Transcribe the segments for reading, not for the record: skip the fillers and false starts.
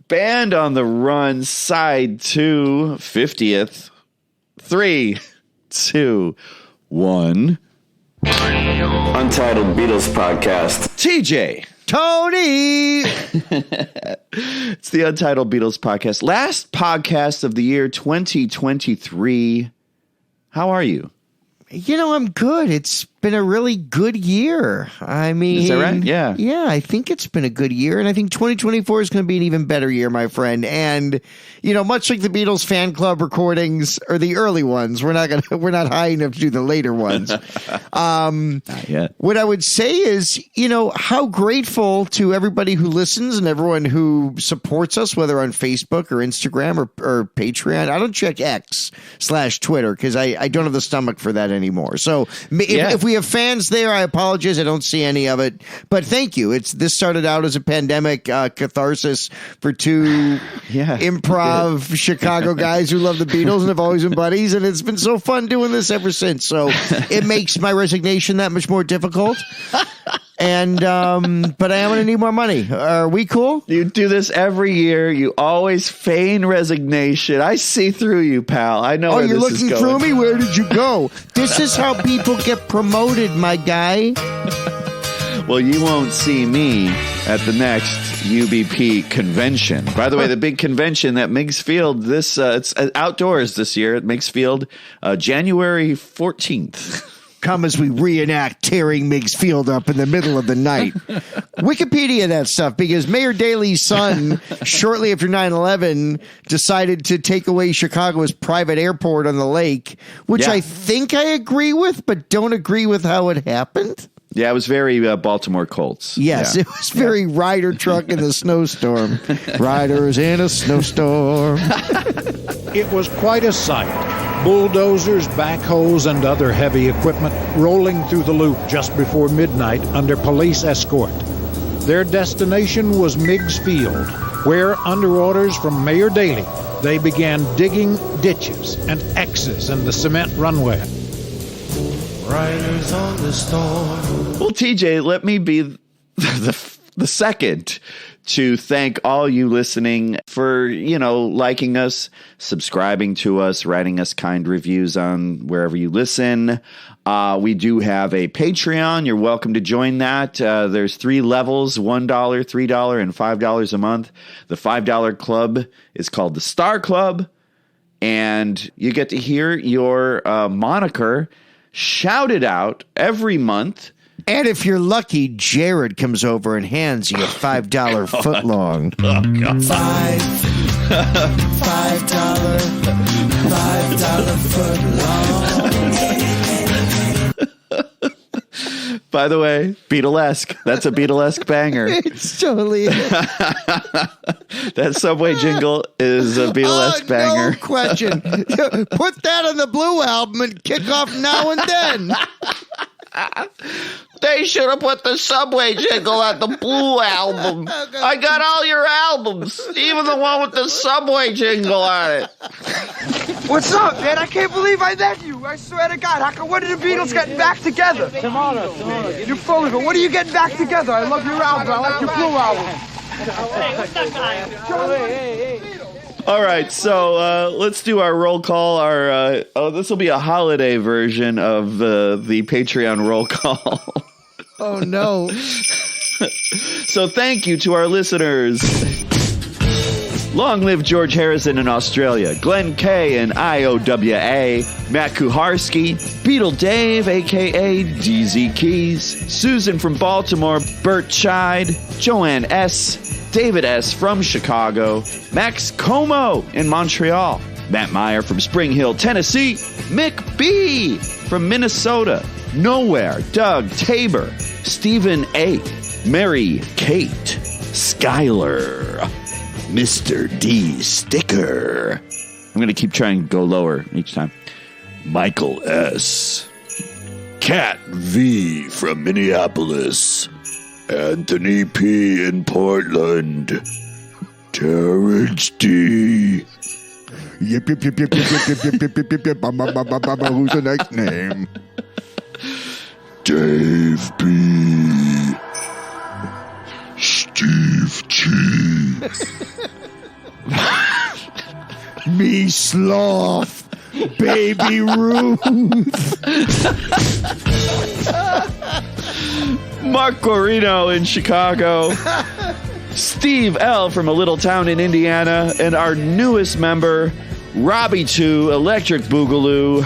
Band on the Run, side 2, 50th. 3, 2, 1. Untitled Beatles Podcast. TJ. Tony. It's the Untitled Beatles Podcast. Last podcast of the year 2023. How are you? You know, I'm good. It's been a really good year. I mean, is that right? Yeah. Yeah, I think it's been a good year. And I think 2024 is going to be an even better year, my friend. And, you know, much like the Beatles fan club recordings or the early ones, we're not high enough to do the later ones. Not yet. What I would say is, you know, how grateful to everybody who listens and everyone who supports us, whether on Facebook or Instagram or Patreon. I don't check X/Twitter because I don't have the stomach for that anymore. So if we have fans there, I apologize. I don't see any of it, but thank you. This started out as a pandemic catharsis for two improv Chicago guys who love the Beatles and have always been buddies, and it's been so fun doing this ever since. So it makes my resignation that much more difficult. And but I am going to need more money. Are we cool? You do this every year. You always feign resignation. I see through you, pal. I know. Oh, where you're this looking is going. through me? Where did you go? This is how people get promoted, my guy. Well, you won't see me at the next UBP convention. By the way, the big convention at Meigs Field, it's outdoors this year at Meigs Field, January 14th. Come as we reenact tearing Meigs Field up in the middle of the night. Wikipedia that stuff, because Mayor Daley's son, shortly after 9/11, decided to take away Chicago's private airport on the lake, which I think I agree with, but don't agree with how it happened. Yeah, it was very Baltimore Colts. Yes, it was very Ryder truck in the snowstorm. Riders in a snowstorm. It was quite a sight. Bulldozers, backhoes, and other heavy equipment rolling through the loop just before midnight under police escort. Their destination was Meigs Field, where, under orders from Mayor Daley, they began digging ditches and X's in the cement runway. Riders on the storm. Well, TJ, let me be the second to thank all you listening for, liking us, subscribing to us, writing us kind reviews on wherever you listen. We do have a Patreon. You're welcome to join that. There's 3 levels, $1, $3, and $5 a month. The $5 club is called the Star Club, and you get to hear your moniker shouted out every month. And if you're lucky, Jared comes over and hands you a $5 footlong. Oh, God. $5 footlong. By the way, Beatlesque. That's a Beatlesque banger. It's totally that Subway jingle is a Beatlesque banger. No question. Put that on the Blue album and kick off Now and Then. They should have put the Subway jingle at the Blue album. I got all your albums, even the one with the Subway jingle on it. What's up, man? I can't believe I met you. I swear to God. How come, when are the Beatles getting back together? Tomorrow. You're full of it. When are you getting back together? I love your album. I like your Blue album. Hey, what's up, guys? Hey. All right, so let's do our roll call. This will be a holiday version of the Patreon roll call. Oh, no. So thank you to our listeners. Long live George Harrison in Australia, Glenn Kay in IOWA, Matt Kuharski, Beetle Dave, a.k.a. DZ Keys, Susan from Baltimore, Bert Scheid, Joanne S., David S. from Chicago, Max Como in Montreal, Matt Meyer from Spring Hill, Tennessee, Mick B. from Minnesota, Nowhere, Doug Tabor, Stephen A., Mary Kate, Skyler, Mr. D. Sticker. I'm going to keep trying to go lower each time. Michael S. Cat V. from Minneapolis, Anthony P. in Portland, Terrence D. Yip. Who's the next name? Dave B. Steve G. Me sloth, baby Ruth. Mark Guarino in Chicago. Steve L. from a little town in Indiana. And our newest member, Robbie 2, Electric Boogaloo.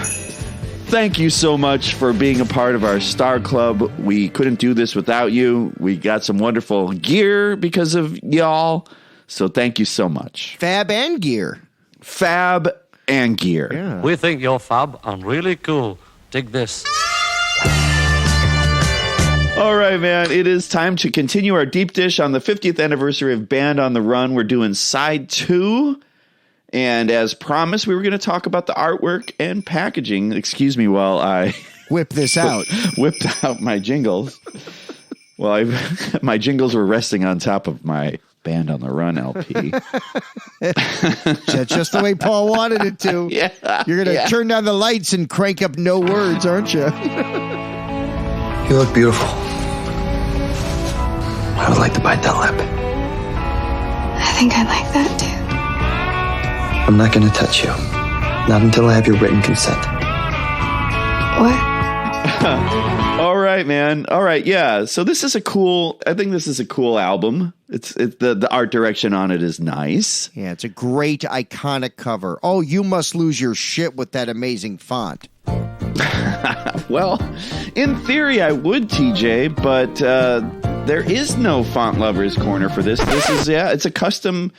Thank you so much for being a part of our Star Club. We couldn't do this without you. We got some wonderful gear because of y'all. So thank you so much. Fab and gear. Fab and gear. Yeah. We think you're fab and really cool. Dig this. All right, man. It is time to continue our deep dish on the 50th anniversary of Band on the Run. We're doing side 2. And as promised, we were going to talk about the artwork and packaging. Excuse me while I whip this out. Whipped out my jingles. Well, my jingles were resting on top of my Band on the Run LP. That's just the way Paul wanted it to. Yeah, You're going to turn down the lights and crank up no words, aren't you? You look beautiful. I would like to bite that lip. I think I like that too. I'm not going to touch you. Not until I have your written consent. What? All right, man. All right, yeah. So this is I think this is a cool album. It's the art direction on it is nice. Yeah, it's a great, iconic cover. Oh, you must lose your shit with that amazing font. Well, in theory, I would, TJ, but there is no Font Lovers Corner for this. This is, it's a custom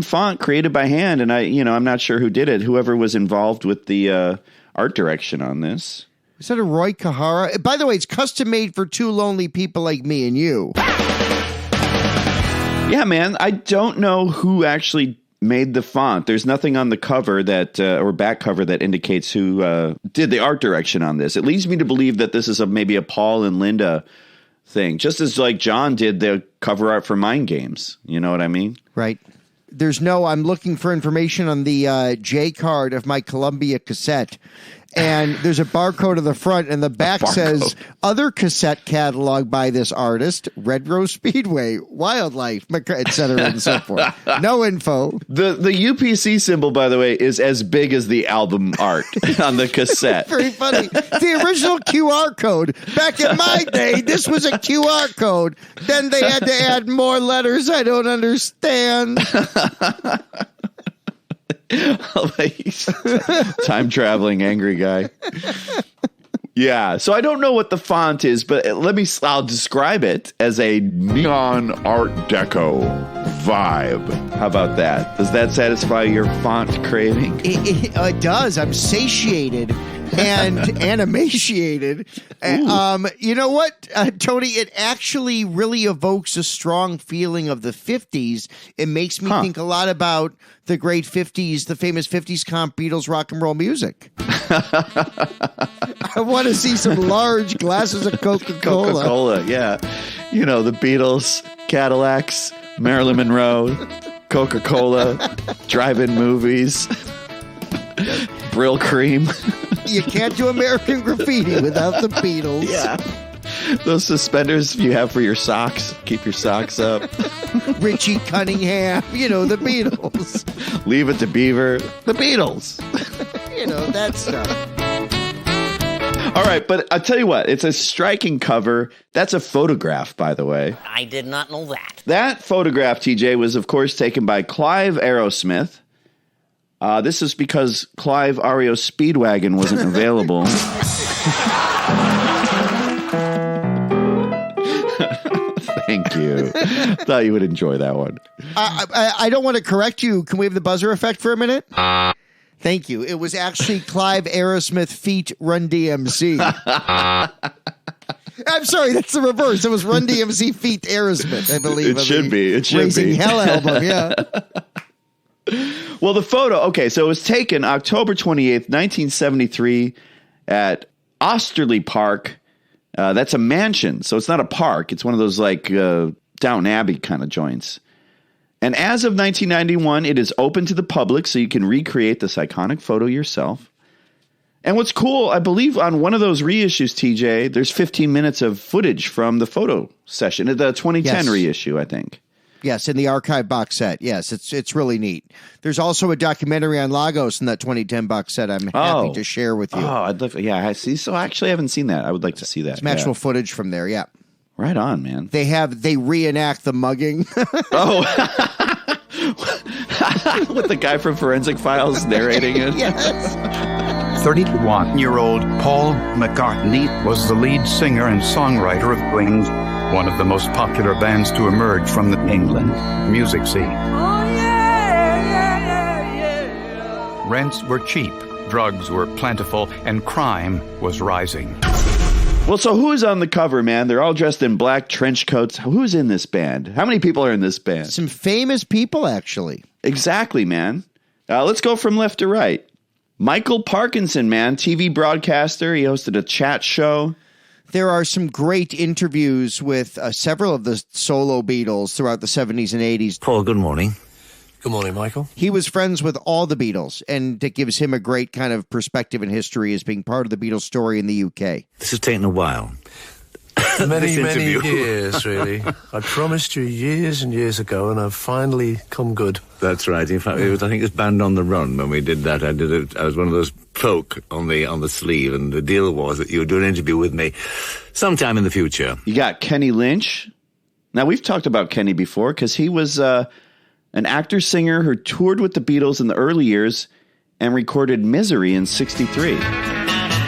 font created by hand, and I'm not sure who did it. Whoever was involved with the art direction on this. Is that a Roy Kahara? By the way, it's custom made for two lonely people like me and you. Yeah, man. I don't know who actually made the font. There's nothing on the cover that or back cover that indicates who did the art direction on this. It leads me to believe that this is maybe a Paul and Linda thing, just as like John did the cover art for Mind Games. You know what I mean? Right. I'm looking for information on the J card of my Columbia cassette. And there's a barcode on the front, and the back says, other cassette catalog by this artist, Red Rose Speedway, Wildlife, et cetera, and so forth. No info. The UPC symbol, by the way, is as big as the album art on the cassette. Very funny. The original QR code. Back in my day, this was a QR code. Then they had to add more letters I don't understand. Time traveling angry guy. Yeah, so I don't know what the font is, but I'll describe it as a neon art deco vibe. How about that? Does that satisfy your font craving? It does. I'm satiated and emaciated. You know what, Tony? It actually really evokes a strong feeling of the 50s. It makes me think a lot about the great 50s, the famous 50s comp Beatles rock and roll music. I want to see some large glasses of Coca-Cola. Coca-Cola, yeah. You know, the Beatles, Cadillacs, Marilyn Monroe, Coca-Cola, drive-in movies, Brill Cream. You can't do American Graffiti without the Beatles. Yeah. Those suspenders you have for your socks. Keep your socks up. Richie Cunningham. You know, the Beatles. Leave It to Beaver. The Beatles. You know, that stuff. All right, but I'll tell you what. It's a striking cover. That's a photograph, by the way. I did not know that. That photograph, TJ, was, of course, taken by Clive Aerosmith. This is because Clive REO Speedwagon wasn't available. Thank you. Thought you would enjoy that one. I don't want to correct you. Can we have the buzzer effect for a minute? Thank you. It was actually Clive Aerosmith feat Run DMC. I'm sorry, that's the reverse. It was Run DMC feat Aerosmith, I believe. It should be. It should Raising be. Hell album, yeah. Well, the photo, okay, so it was taken October 28th, 1973 at Osterley Park. That's a mansion, so it's not a park. It's one of those like Downton Abbey kind of joints. And as of 1991, it is open to the public, so you can recreate this iconic photo yourself. And what's cool, I believe on one of those reissues, TJ, there's 15 minutes of footage from the photo session, the 2010 reissue, I think. Yes, in the archive box set. Yes, it's really neat. There's also a documentary on Lagos in that 2010 box set I'm happy to share with you. Oh, I'd love. Yeah, I see. So I actually haven't seen that. I would like to see that. Some actual footage from there. Yeah, right on, man. They reenact the mugging. Oh, with the guy from Forensic Files narrating it. Yes. 31-year-old Paul McCartney was the lead singer and songwriter of Wings, one of the most popular bands to emerge from the England music scene. Rents were cheap, drugs were plentiful, and crime was rising. Well, so who's on the cover, man? They're all dressed in black trench coats. Who's in this band? How many people are in this band? Some famous people, actually. Exactly, man. Let's go from left to right. Michael Parkinson, man, TV broadcaster. He hosted a chat show. There are some great interviews with several of the solo Beatles throughout the 70s and 80s. Paul, good morning. Good morning, Michael. He was friends with all the Beatles, and it gives him a great kind of perspective and history as being part of the Beatles story in the UK. This has taken a while. Many years, really. I promised you years and years ago, and I've finally come good. That's right. In fact, I think it's Band on the Run when we did that. I was one of those cloak on the sleeve, and the deal was that you would do an interview with me sometime in the future. You got Kenny Lynch. Now, we've talked about Kenny before because he was an actor-singer who toured with the Beatles in the early years and recorded Misery in '63.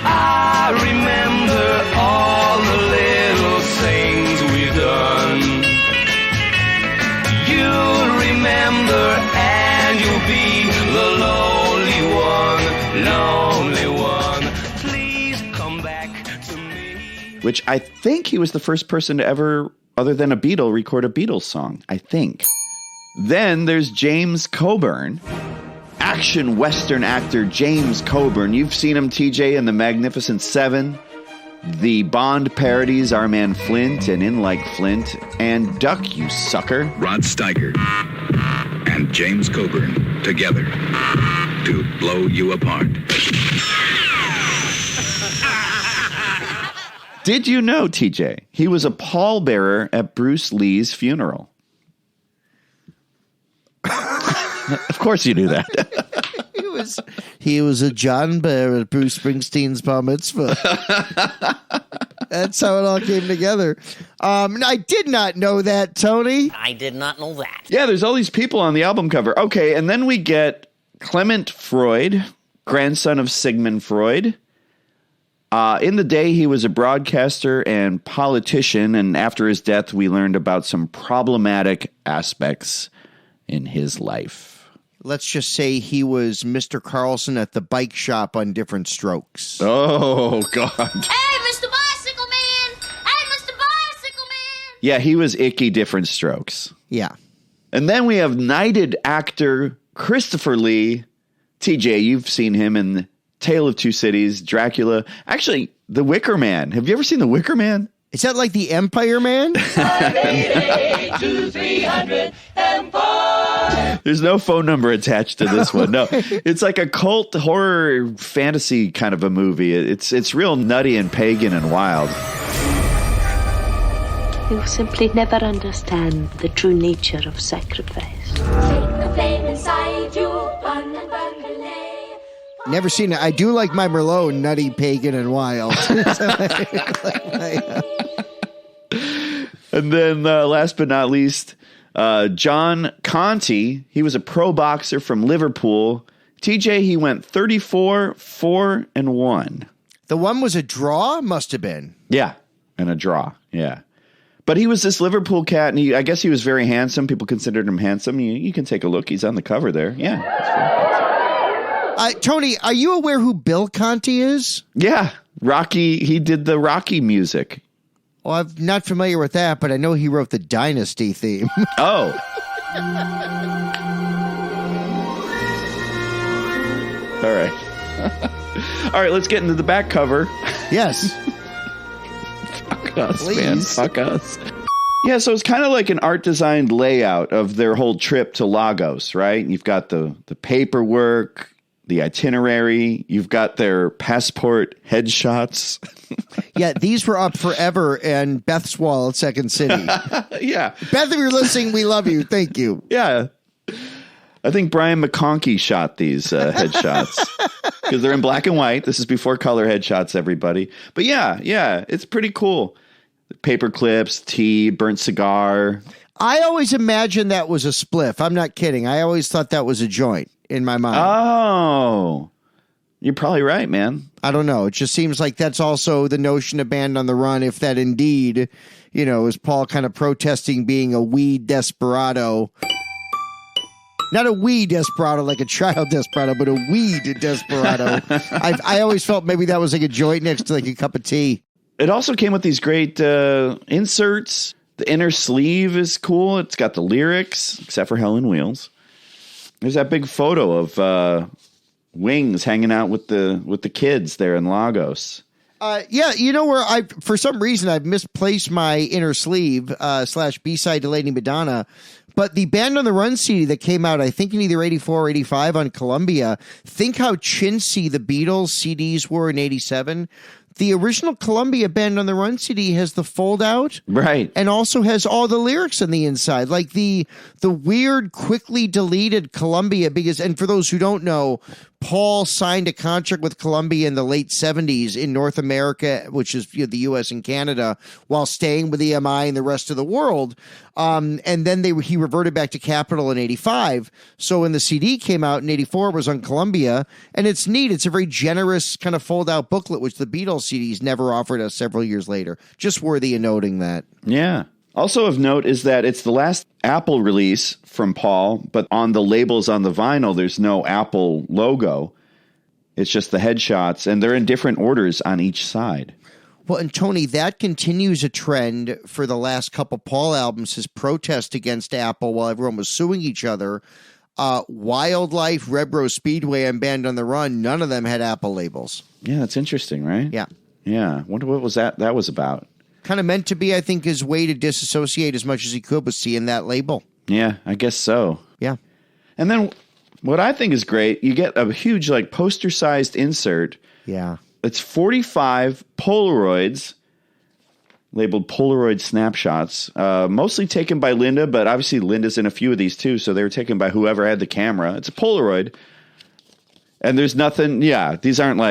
I remember all the little things we've done. You'll remember and you'll be the lonely one. Please come back to me. Which I think he was the first person to ever, other than a Beatle, record a Beatles song. I think. Then there's James Coburn. Action Western actor James Coburn. You've seen him, TJ, in The Magnificent Seven, the Bond parodies Our Man Flint and In Like Flint, and Duck, You Sucker. Rod Steiger and James Coburn together to blow you apart. Did you know, TJ, he was a pallbearer at Bruce Lee's funeral? Of course you knew that. He was a John Bear at Bruce Springsteen's bar mitzvah. That's how it all came together. I did not know that, Tony. I did not know that. Yeah, there's all these people on the album cover. Okay, and then we get Clement Freud, grandson of Sigmund Freud. In the day, he was a broadcaster and politician, and after his death, we learned about some problematic aspects in his life. Let's just say he was Mr. Carlson at the bike shop on Different Strokes. Oh, God. Hey, Mr. Bicycle Man! Hey, Mr. Bicycle Man! Yeah, he was icky Different Strokes. Yeah. And then we have knighted actor Christopher Lee. TJ, you've seen him in Tale of Two Cities, Dracula. Actually, The Wicker Man. Have you ever seen The Wicker Man? Is that like the Empire Man? 588-2300 Empire. There's no phone number attached to this one. No, it's like a cult horror fantasy kind of a movie. It's real nutty and pagan and wild. You will simply never understand the true nature of sacrifice. Take the flame inside you, burn and burn delay. Never seen it. I do like my Merlot, nutty, pagan, and wild. And then last but not least, John Conti. He was a pro boxer from Liverpool. TJ, he went 34-4-1. The one was a draw? Must have been. Yeah, and a draw. Yeah. But he was this Liverpool cat, and I guess he was very handsome. People considered him handsome. You can take a look. He's on the cover there. Yeah. Tony, are you aware who Bill Conti is? Yeah. Rocky. He did the Rocky music. Well, I'm not familiar with that, but I know he wrote the Dynasty theme. Oh. All right. All right, let's get into the back cover. Yes. Fuck us, man. Fuck us. Yeah, so it's kind of like an art-designed layout of their whole trip to Lagos, right? You've got the paperwork, the itinerary. You've got their passport headshots. Yeah, these were up forever and Beth's wall at Second City. Yeah. Beth, if you're listening, we love you. Thank you. Yeah. I think Brian McConkie shot these headshots because they're in black and white. This is before color headshots, everybody. But yeah, it's pretty cool. Paper clips, tea, burnt cigar. I always imagined that was a spliff. I'm not kidding. I always thought that was a joint in my mind. Oh, you're probably right, man. I don't know. It just seems like that's also the notion of Band on the Run, if that indeed, is Paul kind of protesting being a weed desperado. Not a weed desperado like a child desperado, but a weed desperado. I always felt maybe that was like a joint next to like a cup of tea. It also came with these great inserts. The inner sleeve is cool. It's got the lyrics, except for Helen Wheels. There's that big photo of Wings hanging out with the kids there in Lagos. Where for some reason I've misplaced my inner sleeve / B-side to Lady Madonna, but the Band on the Run CD that came out, I think in either 84 or 85 on Columbia, think how chintzy the Beatles CDs were in 87. The original Columbia Band on the Run CD has the fold out. Right. And also has all the lyrics on the inside. Like the weird, quickly deleted Columbia, and for those who don't know, Paul signed a contract with Columbia in the late 70s in North America, which is the US and Canada, while staying with EMI and the rest of the world. And then he reverted back to Capitol in 85. So when the CD came out in 84, it was on Columbia. And it's neat. It's a very generous kind of fold-out booklet, which the Beatles CDs never offered us several years later. Just worthy of noting that. Yeah. Also of note is that it's the last Apple release from Paul, but on the labels on the vinyl, there's no Apple logo. It's just the headshots, and they're in different orders on each side. Well, and Tony, that continues a trend for the last couple Paul albums, his protest against Apple while everyone was suing each other. Wildlife, Rebro Speedway, and Band on the Run, none of them had Apple labels. Yeah, that's interesting, right? Yeah. Yeah. Wonder what was that was about. Kind of meant to be, I think, his way to disassociate as much as he could was seeing that label. Yeah, I guess so. Yeah. And then what I think is great, you get a huge poster-sized insert. Yeah. It's 45 Polaroids, labeled Polaroid snapshots, mostly taken by Linda, but obviously Linda's in a few of these too, so they were taken by whoever had the camera. It's a Polaroid. And there's nothing, these aren't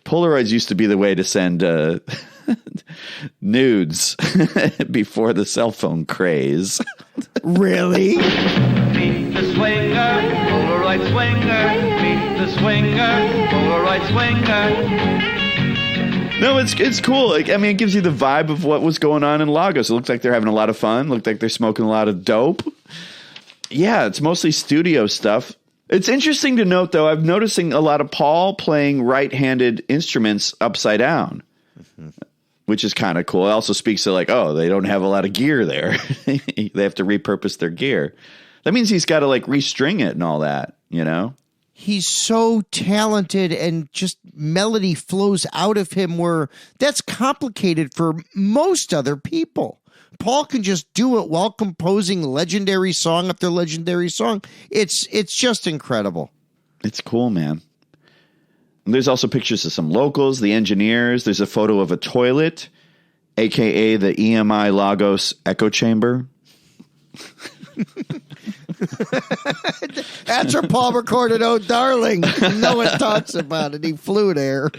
Polaroids used to be the way to send nudes before the cell phone craze. Really? Meet the swinger, Polaroid swinger. Meet the swinger, Polaroid swinger. No, it's cool. It gives you the vibe of what was going on in Lagos. It looks like they're having a lot of fun. Looked like they're smoking a lot of dope. Yeah, it's mostly studio stuff. It's interesting to note, though, I'm noticing a lot of Paul playing right-handed instruments upside down, which is kind of cool. It also speaks to they don't have a lot of gear there. They have to repurpose their gear. That means he's got to restring it and all that, He's so talented and just melody flows out of him where that's complicated for most other people. Paul can just do it while composing legendary song after legendary song. It's just incredible. It's cool, man. And there's also pictures of some locals, the engineers. There's a photo of a toilet, a.k.a. the EMI Lagos echo chamber. That's where Paul recorded "Oh Darling." No one talks about it. He flew there.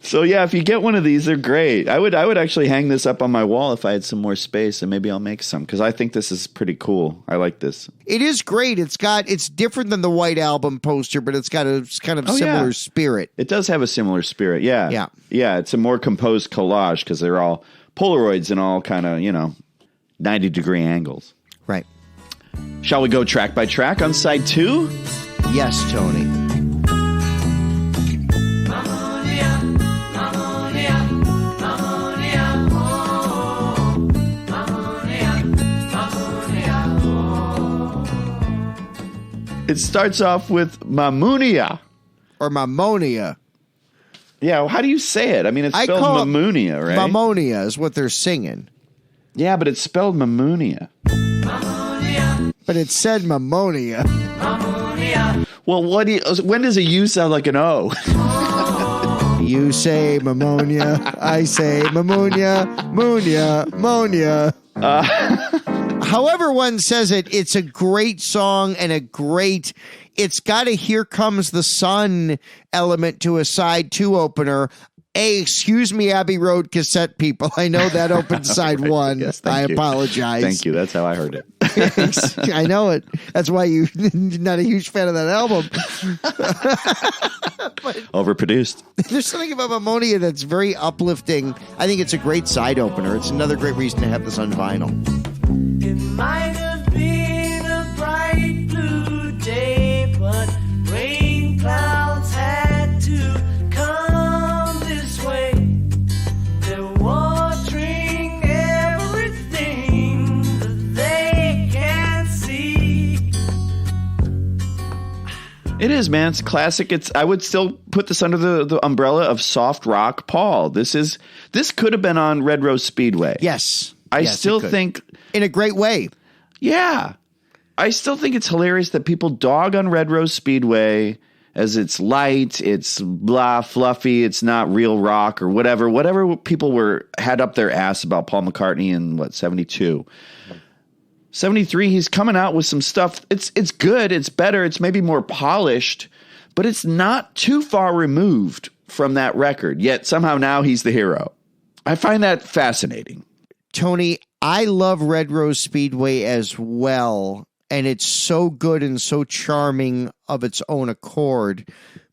So yeah, if you get one of these, they're great. I would actually hang this up on my wall if I had some more space, and maybe I'll make some because I think this is pretty cool. I like this. It is great. It's different than the White Album poster, but it's got a kind of similar spirit. It does have a similar spirit. Yeah. Yeah. Yeah. It's a more composed collage because they're all Polaroids and all kind of 90-degree angles. Right. Shall we go track by track on side 2? Yes, Tony. It starts off with Mamunia. Or Mamonia. Yeah, how do you say it? It's spelled Mamunia, right? Mamonia is what they're singing. Yeah, but it's spelled Mamunia. But it said Mamonia. Well, when does a U sound like an O? You say ammonia, I say ammonia, ammonia. However one says it, it's a great song and it's got a Here Comes the Sun element to a side 2 opener. Excuse me, Abbey Road cassette people. I know that opened side 1. Yes, I you. apologize. Thank you. That's how I heard it. I know it. That's why you're not a huge fan of that album. Overproduced. There's something about Ammonia that's very uplifting. I think it's a great side opener. It's another great reason to have this on vinyl. It might have been a bright blue day, but rain clouds had to come this way. They're watering everything that they can't see. It is, man. It's classic. I would still put this under the umbrella of soft rock Paul. This could have been on Red Rose Speedway. Yes. I still think in a great way. Yeah. I still think it's hilarious that people dog on Red Rose Speedway as it's light, it's blah, fluffy, it's not real rock or whatever people had up their ass about Paul McCartney in 72. 73, he's coming out with some stuff. It's good, it's better, it's maybe more polished, but it's not too far removed from that record. Yet somehow now he's the hero. I find that fascinating. Tony, I love Red Rose Speedway as well, and it's so good and so charming of its own accord.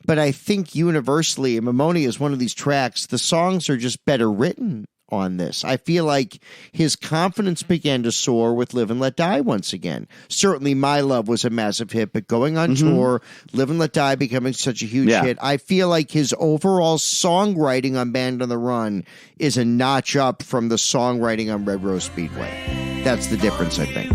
But I think universally, Ammonia is one of these tracks, the songs are just better written on this. I feel like his confidence began to soar with Live and Let Die once again. Certainly My Love was a massive hit, but going on tour, Live and Let Die becoming such a huge hit, I feel like his overall songwriting on Band on the Run is a notch up from the songwriting on Red Rose Speedway. That's the difference, I think.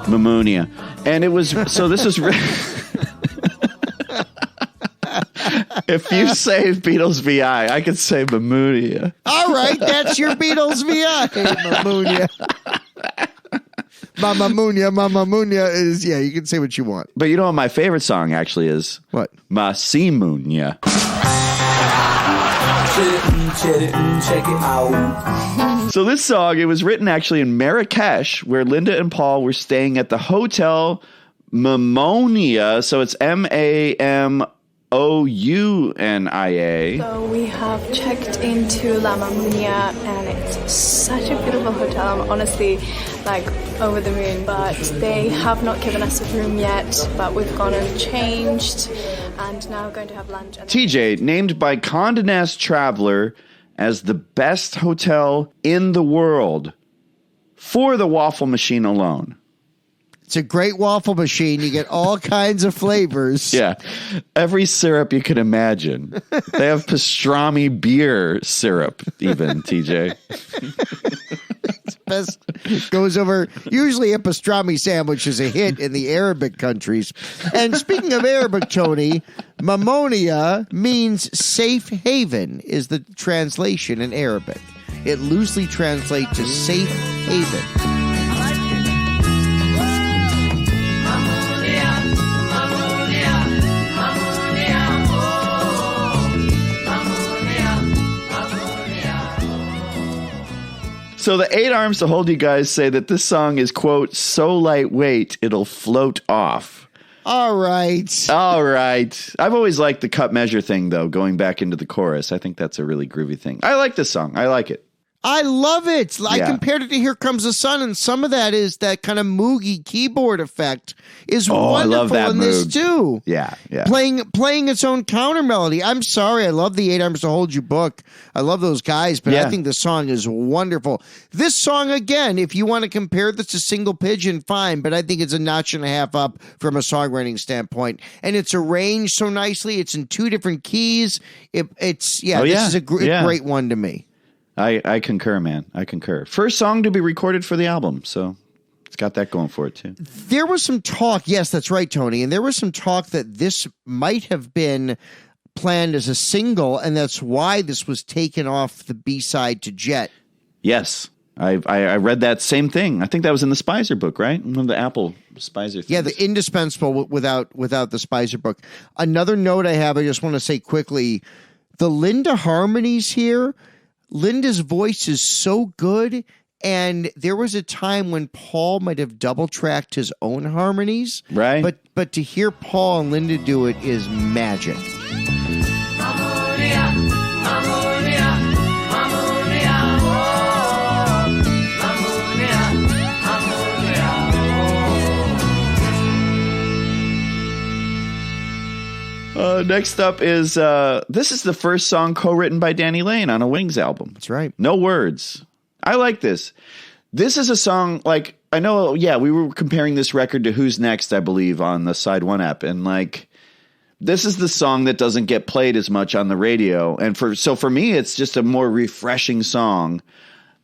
Ammonia. And it was, so this is, if you say Beatles VI, I could say Ammonia. All right, that's your Beatles VI. Ammonia. Mama Munya is, you can say what you want. But you know what my favorite song actually is? What? Masimunya. Check it out. So this song, it was written actually in Marrakesh, where Linda and Paul were staying at the Hotel Mamonia. So it's MamouniA. So we have checked into La Mamonia, and it's such a beautiful hotel. I'm honestly over the moon, but they have not given us a room yet, but we've gone and changed and now we're going to have lunch. TJ, named by Condé Nast Traveler as the best hotel in the world for the waffle machine alone. It's a great waffle machine. You get all kinds of flavors. Yeah. Every syrup you can imagine. They have pastrami beer syrup, even, TJ. It's best. Goes over. Usually a pastrami sandwich is a hit in the Arabic countries. And speaking of Arabic, Tony, Mamonia means safe haven is the translation in Arabic. It loosely translates to safe haven. So the 8 Arms to Hold You guys say that this song is, quote, so lightweight it'll float off. All right. I've always liked the cut measure thing, though, going back into the chorus. I think that's a really groovy thing. I like this song. I like it. I love it. I compared it to Here Comes the Sun, and some of that is that kind of moogie keyboard effect is wonderful I love that in this too. Yeah. Playing its own counter melody. I'm sorry, I love the 8 Arms to Hold You book. I love those guys, but I think the song is wonderful. This song, again, if you want to compare this to Single Pigeon, fine, but I think it's a notch and a half up from a songwriting standpoint. And it's arranged so nicely. It's in 2 different keys. This is a great one to me. I concur, man. I concur. First song to be recorded for the album, so it's got that going for it, too. There was some talk. Yes, that's right, Tony. And there was some talk that this might have been planned as a single, and that's why this was taken off the B-side to Jet. Yes. I read that same thing. I think that was in the Spicer book, right? One of the Apple Spicer things. Yeah, the indispensable without the Spicer book. Another note I have, I just want to say quickly, the Linda harmonies here, Linda's voice is so good, and there was a time when Paul might have double-tracked his own harmonies. Right. But to hear Paul and Linda do it is magic. Next up is, this is the first song co-written by Danny Lane on a Wings album. That's right. No words. I like this. This is a song, like, I know, yeah, we were comparing this record to Who's Next, I believe, on the Side 1 app. And, like, this is the song that doesn't get played as much on the radio. And so for me, it's just a more refreshing song.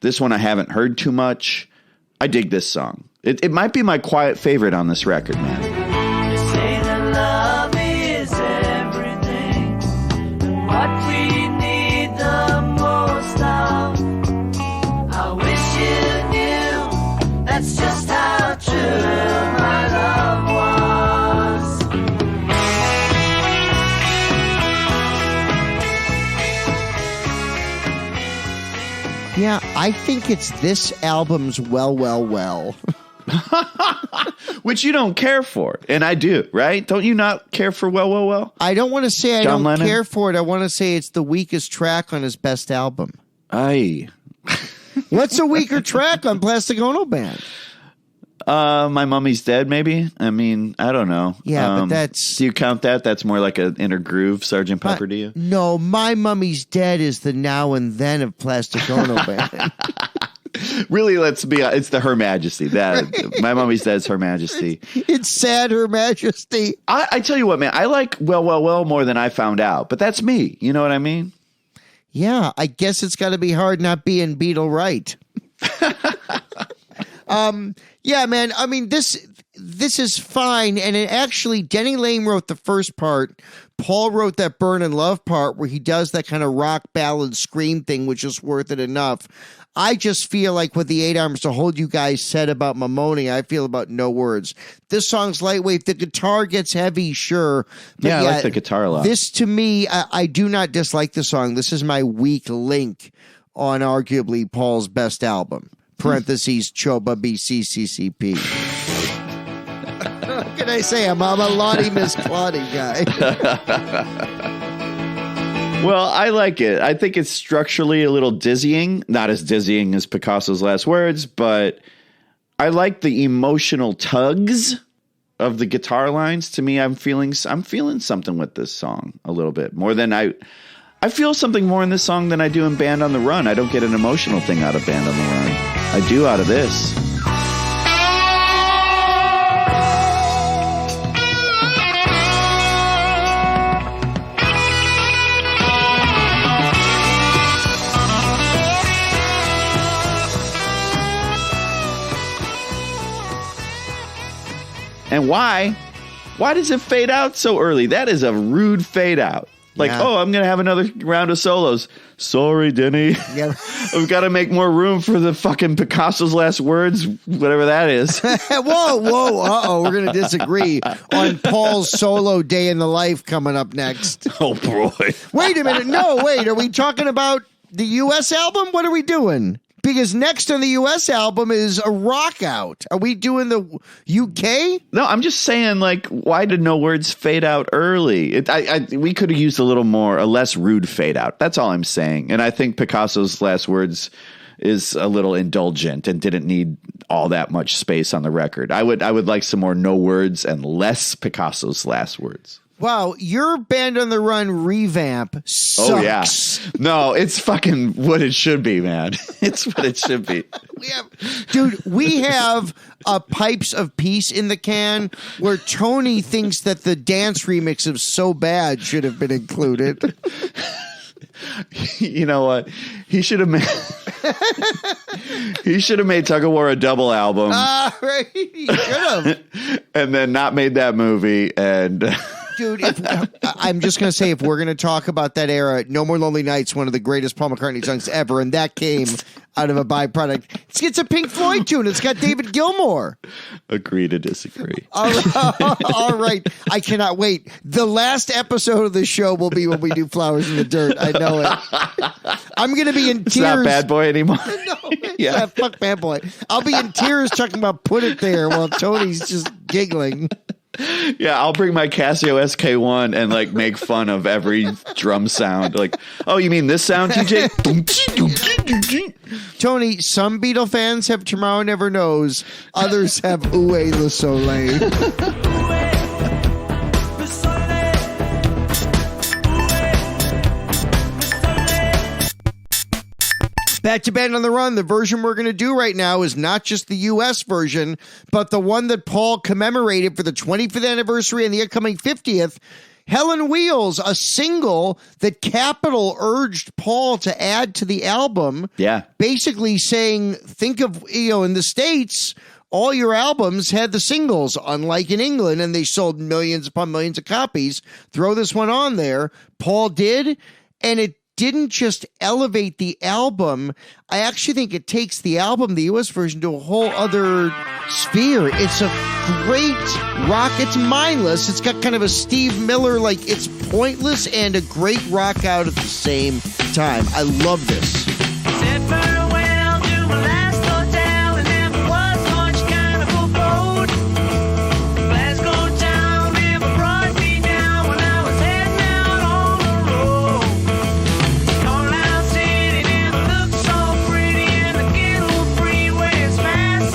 This one I haven't heard too much. I dig this song. It might be my quiet favorite on this record, man. You say that love is everything, what we need the most of. I wish you knew that's just how true my love was. Yeah, I think it's this album's Well, Well, Well. Which you don't care for, and I do, right? Don't you not care for Well, Well, Well? I don't want to say I John don't Lennon? care for it. I want to say it's the weakest track on his best album. Aye. What's a weaker track on Plastic Ono Band? My Mummy's Dead, maybe? I mean, I don't know. Yeah, but that's... Do you count that? That's more like an inner groove, Sgt. Pepper, do you? No, My Mummy's Dead is the now and then of Plastic Ono Band. Really, let's be honest. It's the Her Majesty. That My Mummy's Dead's Her Majesty. It's sad, Her Majesty. I tell you what, man. I like Well, Well, Well more than I found out. But that's me. You know what I mean? Yeah, I guess it's got to be hard not being Beatle right. Yeah, man. I mean, this is fine. And it actually, Denny Lane wrote the first part. Paul wrote that Burn and Love part where he does that kind of rock ballad scream thing, which is worth it enough. I just feel like what the 8 Arms to Hold You guys said about Mamoni, I feel about No Words. This song's lightweight. The guitar gets heavy, sure. But yeah, I like the guitar a lot. This, to me, I do not dislike the song. This is my weak link on arguably Paul's best album. Parentheses, Choba BCCCP. What can I say? I'm a Lottie Miss Claudie guy. Well, I like it. I think it's structurally a little dizzying. Not as dizzying as Picasso's Last Words, but I like the emotional tugs of the guitar lines. To me, I'm feeling something with this song a little bit more than I feel something more in this song than I do in Band on the Run. I don't get an emotional thing out of Band on the Run. I do out of this. And why? Why does it fade out so early? That is a rude fade out. Like, Yeah. oh, I'm going to have another round of solos. Sorry, Denny. Yeah. We've got to make more room for the fucking Picasso's Last Words, whatever that is. Whoa. Uh-oh, we're going to disagree on Paul's solo Day in the Life coming up next. Oh, boy. Wait a minute. No, wait. Are we talking about the U.S. album? What are we doing? Because next on the U.S. album is a rock out. Are we doing the UK? No, I'm just saying, like, why did No Words fade out early? We could have used a less rude fade out. That's all I'm saying. And I think Picasso's Last Words is a little indulgent and didn't need all that much space on the record. I would like some more No Words and less Picasso's Last Words. Wow, your Band on the Run revamp sucks. Oh, yeah. No, it's fucking what it should be, man. It's what it should be. We have Pipes of Peace in the can where Tony thinks that the dance remix of So Bad should have been included. You know what? He should have made Tug of War a double album. Right. He should have. And then not made that movie. And dude, I'm just going to say, if we're going to talk about that era, No More Lonely Nights, one of the greatest Paul McCartney songs ever, and that came out of a byproduct. It's a Pink Floyd tune. It's got David Gilmour. Agree to disagree. All right. I cannot wait. The last episode of the show will be when we do Flowers in the Dirt. I know it. I'm going to be in tears. It's not Bad Boy anymore. No, yeah, fuck Bad Boy. I'll be in tears talking about Put It There while Tony's just giggling. Yeah, I'll bring my Casio SK1 and like make fun of every drum sound. Like, oh, you mean this sound, TJ? Tony, some Beatle fans have Tomorrow Never Knows. Others have Oué le Soleil. Back to Band on the Run. The version we're going to do right now is not just the U.S. version, but the one that Paul commemorated for the 25th anniversary and the upcoming 50th. Helen Wheels, a single that Capitol urged Paul to add to the album. Yeah. Basically saying, think of, in the States, all your albums had the singles, unlike in England, and they sold millions upon millions of copies. Throw this one on there. Paul did, and it didn't just elevate the album. I actually think it takes the album, the US version, to a whole other sphere. It's a great rock. It's mindless. It's got kind of a Steve Miller, like it's pointless and a great rock out at the same time. I love this. Said farewell to my last hotel and never was much kind of a boat. Glasgow town never brought me down when I was heading out on the road. Carlisle City never looked so pretty and the ghetto freeway is fast.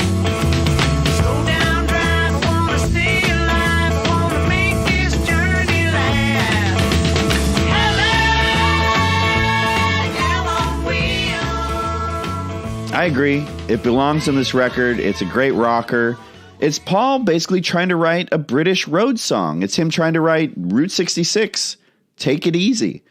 Slow down drive, I wanna stay alive, I wanna make this journey last. I agree. It belongs on this record. It's a great rocker. It's Paul basically trying to write a British road song. It's him trying to write Route 66, Take It Easy.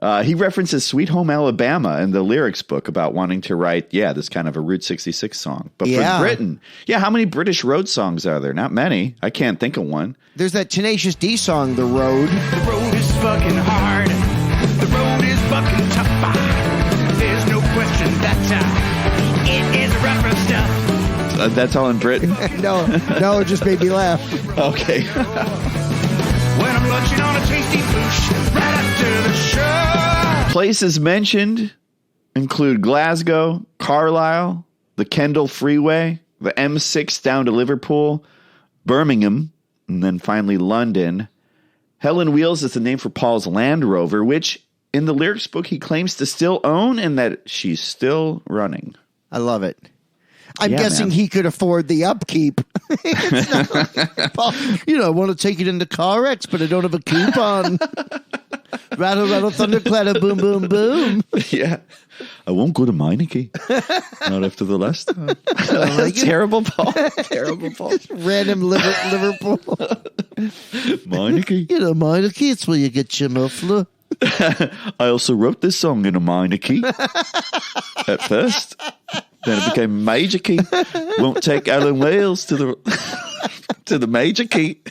He references Sweet Home Alabama in the lyrics book about wanting to write, this kind of a Route 66 song. But for Britain, how many British road songs are there? Not many. I can't think of one. There's that Tenacious D song, The Road. The road is fucking hard. The road is fucking tough. There's no question that it is rough stuff. That's all in Britain? No, it just made me laugh. Okay. When I'm lunching on a tasty boosh right after the show. Places mentioned include Glasgow, Carlisle, the Kendal Freeway, the M6 down to Liverpool, Birmingham, and then finally London. Helen Wheels is the name for Paul's Land Rover, which in the lyrics book he claims to still own and that she's still running. I love it. I'm guessing he could afford the upkeep. It's not like, Paul, I want to take it into CarX, but I don't have a coupon. Rattle, rattle, thunderclap, boom, boom, boom. Yeah. I won't go to Meineke. Not after the last time. Terrible, Paul. Terrible, Paul. Random Liverpool. Meineke. Meineke, it's where you get your muffler. I also wrote this song in a minor key at first. Then it became major key. Won't take Helen Wheels to the major key.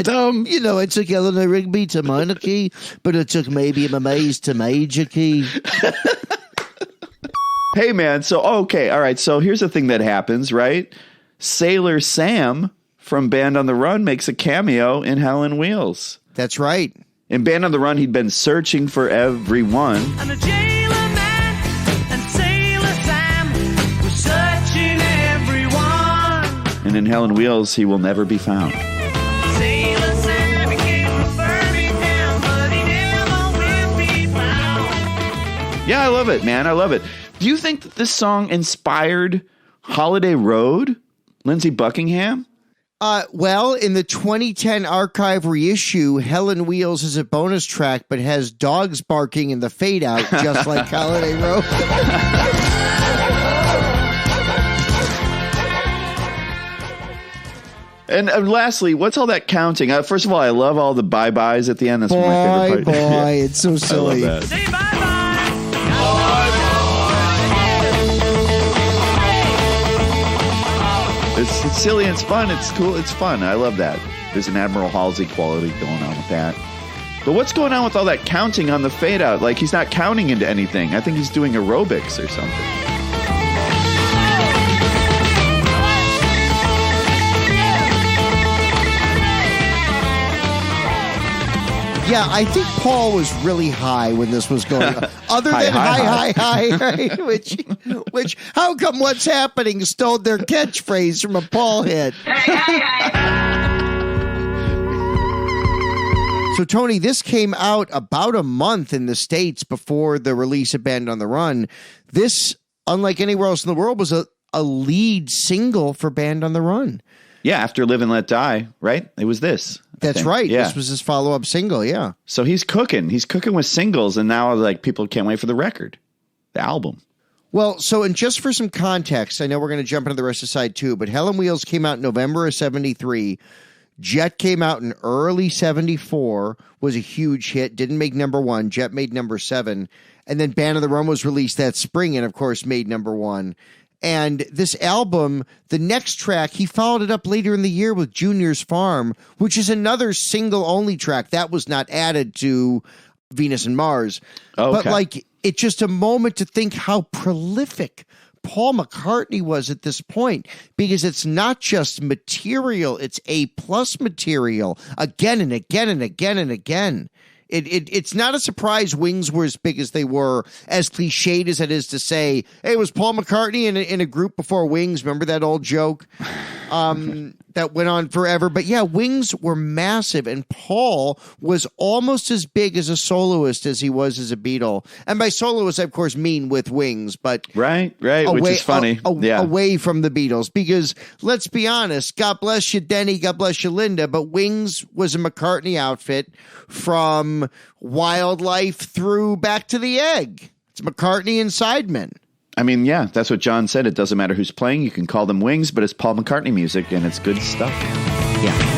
Dumb. I took Eleanor Rigby to minor key, but it took maybe my Meigs to major key. Hey, man. So, okay. All right. So here's the thing that happens, right? Sailor Sam from Band on the Run makes a cameo in Helen Wheels. That's right. In Band on the Run, he'd been searching for everyone. And the jailer man and Sailor Sam were searching everyone. And in Helen Wheels, he will never be found. Sailor Sam, he came from Birmingham, but he never will be found. Yeah, I love it, man. I love it. Do you think that this song inspired Holiday Road, Lindsey Buckingham? Well, in the 2010 archive reissue, Helen Wheels is a bonus track, but has dogs barking in the fade out, just like Holiday Road. And lastly, what's all that counting? First of all, I love all the bye-byes at the end. That's one of my favorite parts. Boy, it's so silly. I love that. Say bye-bye. It's silly and it's fun. It's cool. It's fun. I love that. There's an Admiral Halsey quality going on with that. But what's going on with all that counting on the fade out? Like, he's not counting into anything. I think he's doing aerobics or something. Yeah, I think Paul was really high when this was going on. Other than high, which how come What's Happening stole their catchphrase from a Paul hit? So, Tony, this came out about a month in the States before the release of Band on the Run. This, unlike anywhere else in the world, was a lead single for Band on the Run. Yeah, after Live and Let Die, right? It was this. That's right. Yeah. This was his follow-up single, yeah. So he's cooking. He's cooking with singles, and now like people can't wait for the record, the album. Well, so and just for some context, I know we're going to jump into the rest of side 2, but Helen Wheels came out in November of 73. Jet came out in early 74, was a huge hit, didn't make number 1. Jet made number 7. And then Band on the Run was released that spring and, of course, made number 1. And this album, the next track, he followed it up later in the year with Junior's Farm, which is another single-only track. That was not added to Venus and Mars. Okay. But, like, it's just a moment to think how prolific Paul McCartney was at this point, because it's not just material, it's A-plus material again and again and again and again. It's not a surprise Wings were as big as they were, as cliched as it is to say, hey, was Paul McCartney in a group before Wings? Remember that old joke that went on forever? But yeah, Wings were massive, and Paul was almost as big as a soloist as he was as a Beatle. And by soloist, I, of course, mean with Wings, but right, which is funny. Away from the Beatles, because let's be honest, God bless you, Denny, God bless you, Linda, but Wings was a McCartney outfit from Wildlife through Back to the Egg. It's McCartney and Sidemen. I mean, yeah, that's what John said. It doesn't matter who's playing. You can call them Wings, but it's Paul McCartney music, and it's good stuff. Yeah.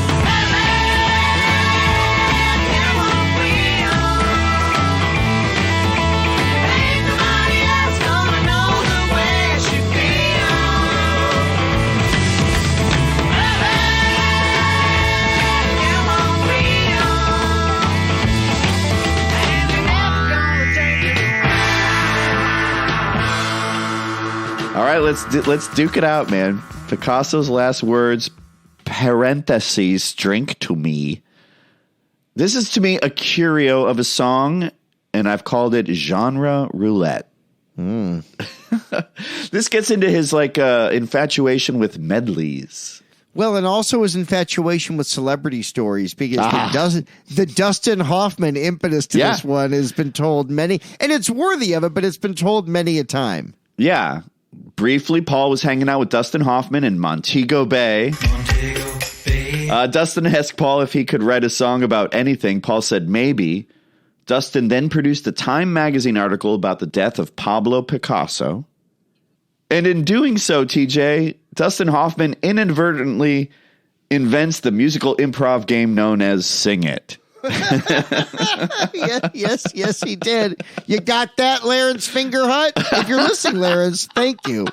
All right, let's duke it out, man. Picasso's last words, parentheses, drink to me. This is, to me, a curio of a song, and I've called it genre roulette. This gets into his infatuation with medleys. Well, and also his infatuation with celebrity stories, because the Dustin Hoffman impetus to this one has been told many, and it's worthy of it, but it's been told many a time. Yeah. Briefly, Paul was hanging out with Dustin Hoffman in Montego Bay. Dustin asked Paul if he could write a song about anything. Paul said maybe. Dustin then produced a Time magazine article about the death of Pablo Picasso. And in doing so, TJ, Dustin Hoffman inadvertently invents the musical improv game known as Sing It. Yes, he did. You got that, Lawrence Fingerhut? If you're listening, Lawrence, thank you.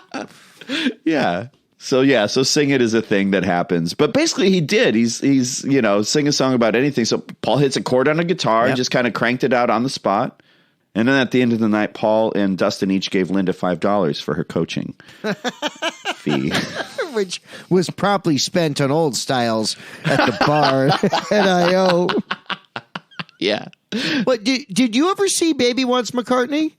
Yeah. So Sing It is a thing that happens. But basically he did. He's sing a song about anything. So Paul hits a chord on a guitar and just kind of cranked it out on the spot. And then at the end of the night, Paul and Dustin each gave Linda $5 for her coaching fee. Which was promptly spent on Old Styles at the bar at I.O. Yeah. But did you ever see Baby Wants McCartney?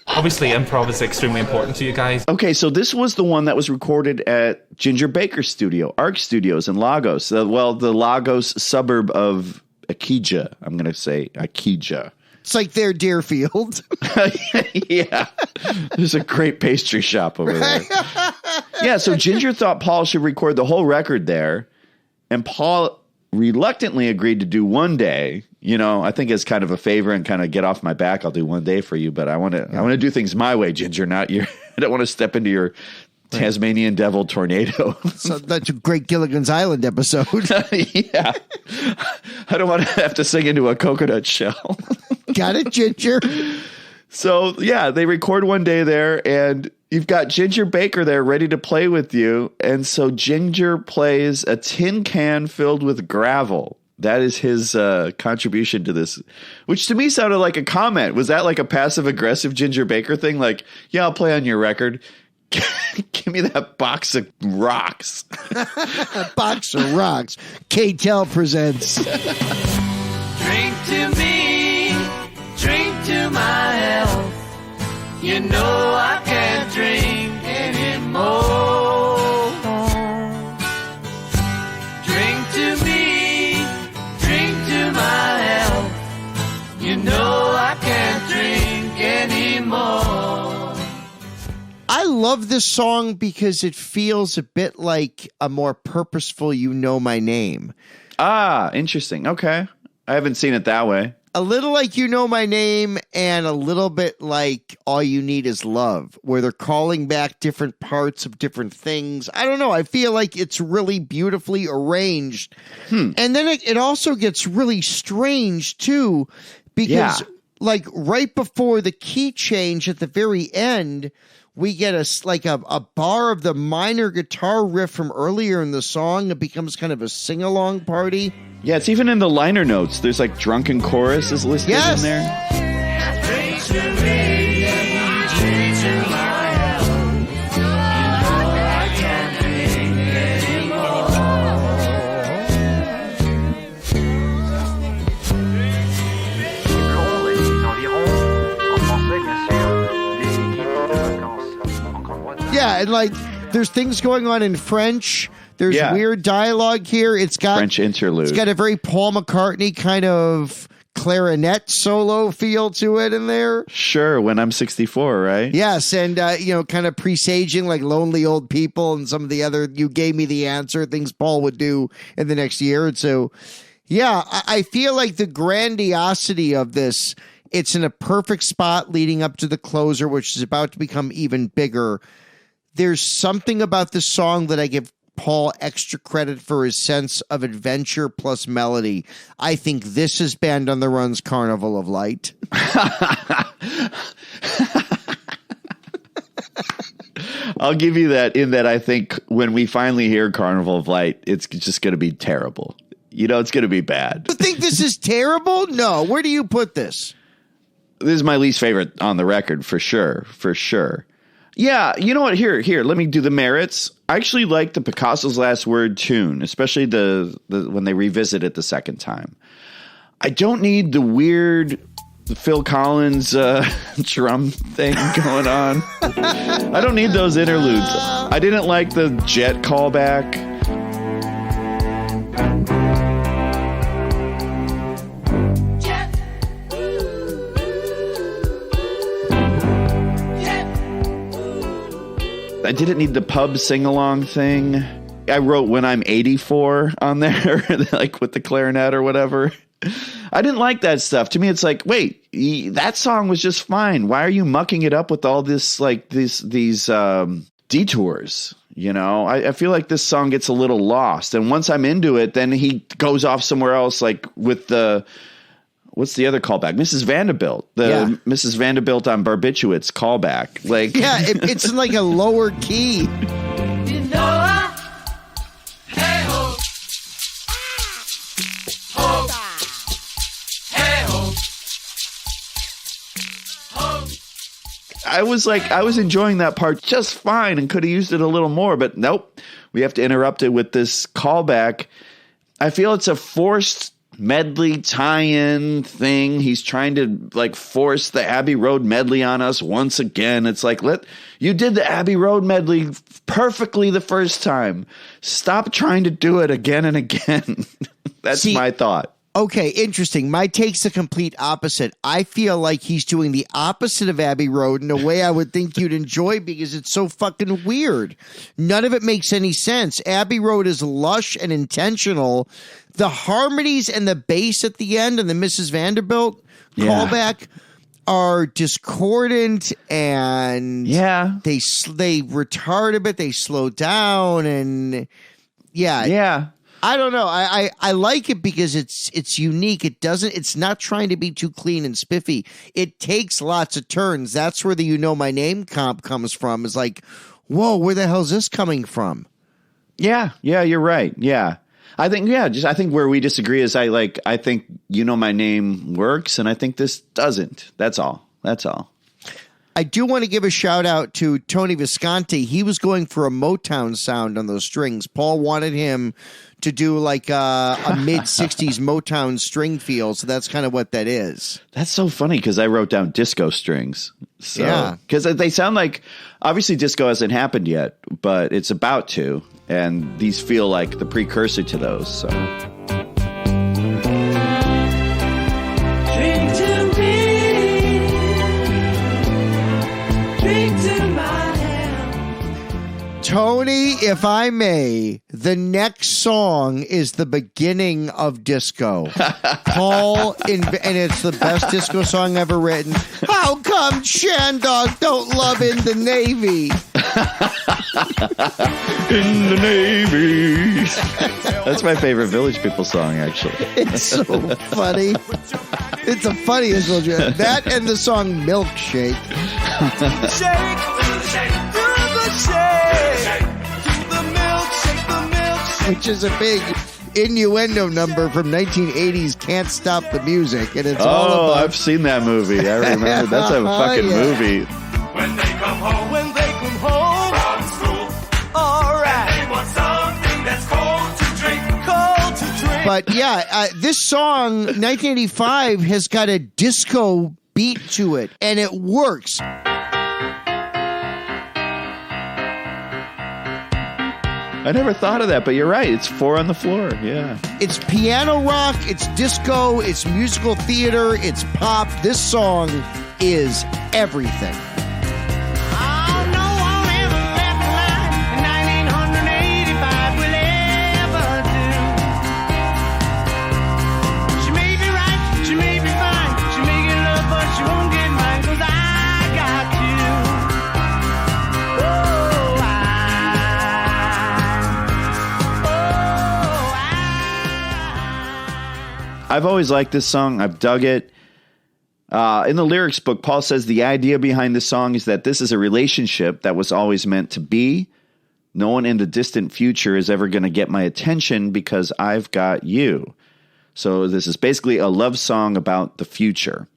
Obviously, improv is extremely important to you guys. Okay, so this was the one that was recorded at Ginger Baker's studio, ARC Studios in Lagos. The Lagos suburb of Akija. I'm going to say Akija. It's like their Deerfield. Yeah. There's a great pastry shop over there. Yeah, so Ginger thought Paul should record the whole record there, and Paul reluctantly agreed to do one day. I think as kind of a favor and kind of get off my back, I'll do one day for you, but I want to do things my way, Ginger, not your. I don't want to step into your Tasmanian Devil Tornado. So that's a great Gilligan's Island episode. Yeah. I don't want to have to sing into a coconut shell. Got it, Ginger? So, yeah, they record one day there, and you've got Ginger Baker there ready to play with you. And so Ginger plays a tin can filled with gravel. That is his contribution to this, which to me sounded like a comment. Was that like a passive-aggressive Ginger Baker thing? Like, yeah, I'll play on your record. Give me that box of rocks. A box of rocks. K-Tel presents. Drink to me, drink to my health. You know I can't drink anymore. Drink to me, drink to my health. You know I can't drink anymore. I love this song because it feels a bit like a more purposeful You Know My Name. Ah, interesting. Okay. I haven't seen it that way. A little like You Know My Name and a little bit like All You Need Is Love, where they're calling back different parts of different things. I don't know. I feel like it's really beautifully arranged. And then it also gets really strange, too, because like right before the key change at the very end, we get a bar of the minor guitar riff from earlier in the song. It becomes kind of a sing-along party. Yeah, it's even in the liner notes. There's like drunken chorus is listed in there. Drink to me, drink to my health. You know I can't drink anymore. Yeah, and like there's things going on in French. There's weird dialogue here. It's got French interlude. It's got a very Paul McCartney kind of clarinet solo feel to it in there. Sure, When I'm 64, right? Yes, and kind of presaging like Lonely Old People and some of the other You Gave Me the Answer things Paul would do in the next year or so. Yeah, I feel like the grandiosity of this, it's in a perfect spot leading up to the closer, which is about to become even bigger. There's something about this song that I give Paul extra credit for his sense of adventure plus melody. I think this is Band on the Run's Carnival of Light. I'll give you that in that I think when we finally hear Carnival of Light, it's just going to be terrible. You know, it's going to be bad. You think this is terrible? No. Where do you put this? This is my least favorite on the record, for sure. For sure. Yeah, you know what? Here, let me do the merits. I actually like the Picasso's Last Word tune, especially the when they revisit it the second time. I don't need the weird Phil Collins drum thing going on. I don't need those interludes. I didn't like the Jet callback. I didn't need the pub sing-along thing. I wrote When I'm 84 on there, like with the clarinet or whatever. I didn't like that stuff. To me, it's like, wait, that song was just fine. Why are you mucking it up with all this, like these detours? You know, I feel like this song gets a little lost. And once I'm into it, then he goes off somewhere else, like with the... What's the other callback? Mrs. Vanderbilt. Mrs. Vanderbilt on Barbiturates callback. Like, yeah, it's in like a lower key. You know hey ho, ho, hey ho, ho. I was enjoying that part just fine and could have used it a little more, but nope. We have to interrupt it with this callback. I feel it's a forced medley tie-in thing. He's trying to like force the Abbey Road medley on us once again. It's like, you did the Abbey Road medley perfectly the first time. Stop trying to do it again and again. That's my thought. Okay, interesting. My take's the complete opposite. I feel like he's doing the opposite of Abbey Road in a way I would think you'd enjoy because it's so fucking weird. None of it makes any sense. Abbey Road is lush and intentional. The harmonies and the bass at the end and the Mrs. Vanderbilt callback are discordant and they retard a bit, they slow down, and I don't know. I like it because it's unique. It's not trying to be too clean and spiffy. It takes lots of turns. That's where the You Know My Name comp comes from. It's like, whoa, where the hell is this coming from? Yeah, you're right. Yeah. I think where we disagree is I think You Know My Name works and I think this doesn't. That's all. I do want to give a shout out to Tony Visconti. He was going for a Motown sound on those strings. Paul wanted him to do like a mid-60s Motown string feel, so that's kind of what that is. That's so funny because I wrote down disco strings. So, yeah. Because they sound like, obviously disco hasn't happened yet, but it's about to, and these feel like the precursor to those, so... Tony, if I may, the next song is the beginning of disco. Paul, and it's the best disco song ever written. How come Shandog don't love In the Navy? In the Navy. That's my favorite Village People song, actually. It's so funny. It's the funniest one. That and the song Milkshake. Shake, do the shake, do the milkshake, which is a big innuendo number from 1980s Can't Stop the Music, and it's all about... I've seen that movie. I remember. That's a fucking movie. When they come home from school, all right, and they want something that's cold to drink. But yeah, this song 1985 has got a disco beat to it, and it works. I never thought of that, but you're right. It's 4 on the floor. Yeah. It's piano rock, it's disco, it's musical theater, it's pop. This song is everything. I've always liked this song. I've dug it. In the lyrics book, Paul says the idea behind the song is that this is a relationship that was always meant to be. No one in the distant future is ever going to get my attention because I've got you. So this is basically a love song about the future.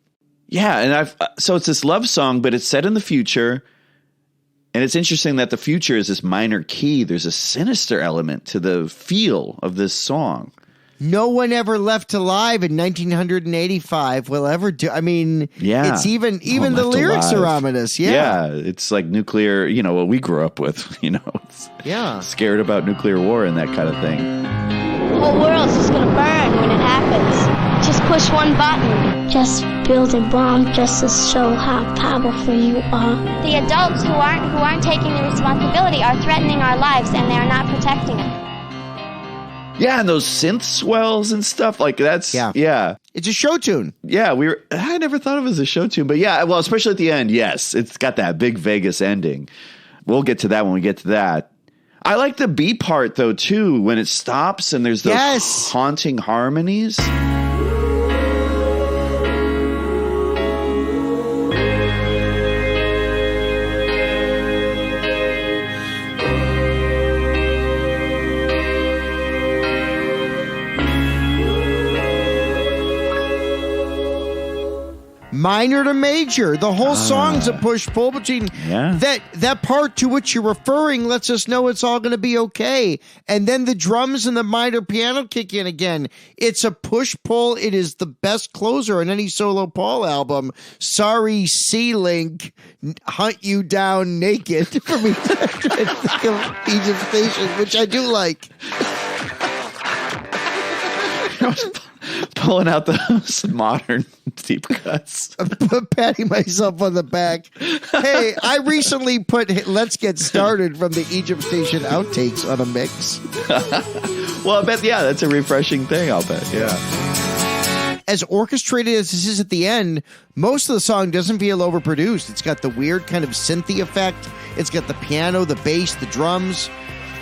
Yeah, and so it's this love song, but it's set in the future. And it's interesting that the future is this minor key. There's a sinister element to the feel of this song. No one ever left alive in 1985 will ever do. I mean, it's even the lyrics are ominous. Yeah, it's like nuclear, what we grew up with, It's scared about nuclear war and that kind of thing. The whole world's just gonna burn when it happens. Just push one button. Just build a bomb just to show how powerful you are. The adults who aren't taking the responsibility are threatening our lives, and they are not protecting it. Yeah, and those synth swells and stuff like that's yeah. It's a show tune. Yeah, I never thought of it as a show tune, but yeah, well, especially at the end, yes, it's got that big Vegas ending. We'll get to that when we get to that. I like the B part though too, when it stops and there's those haunting harmonies. Minor to major. The whole song's a push-pull between that part to which you're referring lets us know it's all going to be okay. And then the drums and the minor piano kick in again. It's a push-pull. It is the best closer on any solo Paul album. Sorry, C-Link, Hunt You Down Naked from Egypt Station, which I do like. Pulling out those modern deep cuts. I'm patting myself on the back. Hey, I recently put Let's Get Started from the Egypt Station outtakes on a mix. Well, I bet, that's a refreshing thing, I'll bet, yeah. as orchestrated as this is at the end, most of the song doesn't feel overproduced. It's got the weird kind of synthy effect. It's got the piano, the bass, the drums.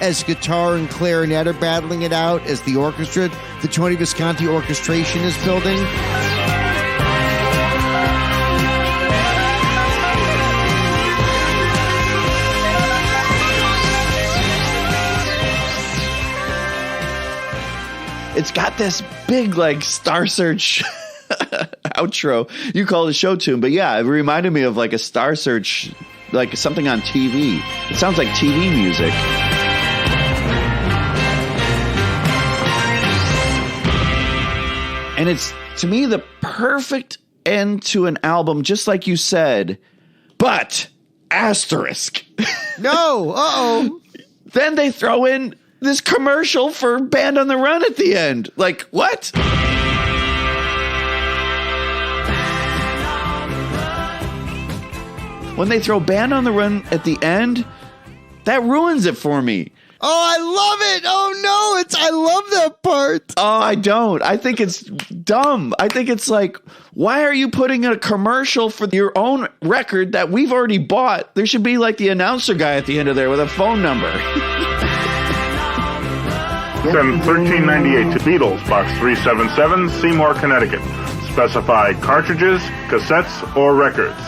As guitar and clarinet are battling it out, as the orchestra, the Tony Visconti orchestration is building. It's got this big, like, Star Search outro. You call it a show tune, but yeah, it reminded me of like a Star Search, like something on TV. It sounds like TV music. And it's, to me, the perfect end to an album, just like you said, but asterisk. No, uh-oh. Then they throw in this commercial for Band on the Run at the end. Like, what? When they throw Band on the Run at the end, that ruins it for me. Oh, I love it. Oh, no, I love that part. Oh, I don't. I think it's dumb. I think it's like, why are you putting in a commercial for your own record that we've already bought? There should be like the announcer guy at the end of there with a phone number. Send 1398 to Beatles, Box 377, Seymour, Connecticut. Specify cartridges, cassettes, or records.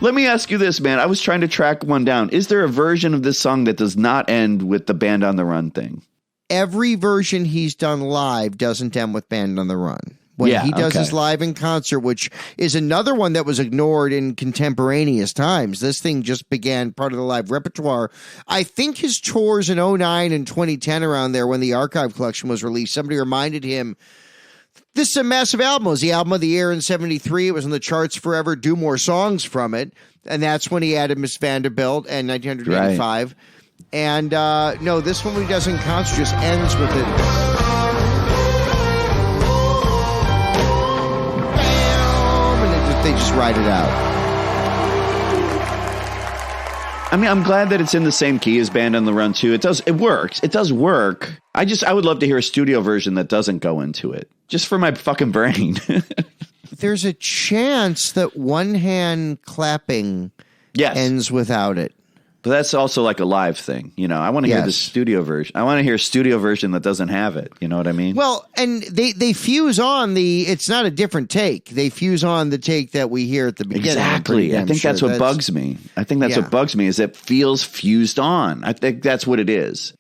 Let me ask you this, man. I was trying to track one down. Is there a version of this song that does not end with the Band on the Run thing? Every version he's done live doesn't end with Band on the Run. When he does his live in concert, which is another one that was ignored in contemporaneous times. This thing just began part of the live repertoire. I think his tours in 2009 and 2010 around there when the archive collection was released, somebody reminded him, this is a massive album. It was the album of the year in 73. It was on the charts forever. Do more songs from it. And that's when he added Miss Vanderbilt in 1985. Right. And no, this one when he does in concert just ends with it. And they just ride it out. I mean, I'm glad that it's in the same key as Band on the Run too. It works. It does work. I would love to hear a studio version that doesn't go into it. Just for my fucking brain. There's a chance that one hand clapping ends without it. But that's also like a live thing. You know, I want to hear the studio version. I want to hear a studio version that doesn't have it. You know what I mean? Well, and they fuse on it's not a different take. They fuse on the take that we hear at the beginning. Exactly. I think that's what bugs me. I think that's what bugs me is it feels fused on. I think that's what it is.